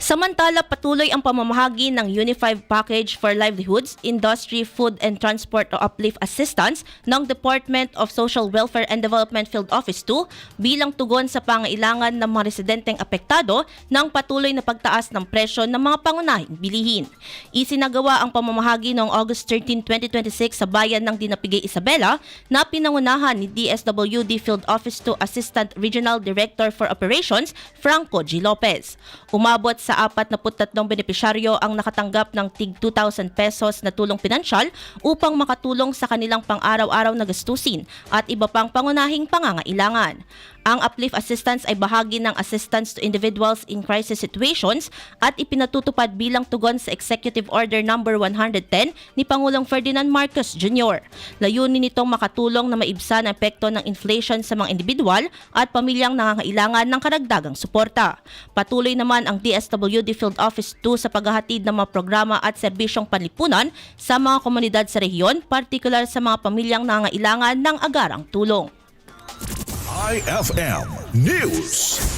Samantala, patuloy ang pamamahagi ng Unified Package for Livelihoods, Industry, Food and Transport o Uplift Assistance ng Department of Social Welfare and Development Field Office 2 bilang tugon sa pangailangan ng mga residenteng apektado ng patuloy na pagtaas ng presyo ng mga pangunahing bilihin. Isinagawa ang pamamahagi noong August 13, 2026 sa bayan ng Dinapigay, Isabela na pinangunahan ni DSWD Field Office 2 Assistant Regional Director for Operations, Franco G. Lopez. Umabot sa 43 benepisyaryo ang nakatanggap ng tig 2,000 pesos na tulong pinansyal upang makatulong sa kanilang pang-araw-araw na gastusin at iba pang pangunahing pangangailangan. Ang uplift assistance ay bahagi ng assistance to individuals in crisis situations at ipinatutupad bilang tugon sa Executive Order No. 110 ni Pangulong Ferdinand Marcos Jr. Layunin nitong makatulong na maibsan ang epekto ng inflation sa mga individual at pamilyang nangangailangan ng karagdagang suporta. Patuloy naman ang DSWD Field Office 2 sa paghahatid ng mga programa at serbisyong panlipunan sa mga komunidad sa rehiyon, partikular sa mga pamilyang nangangailangan ng agarang tulong. IFM News.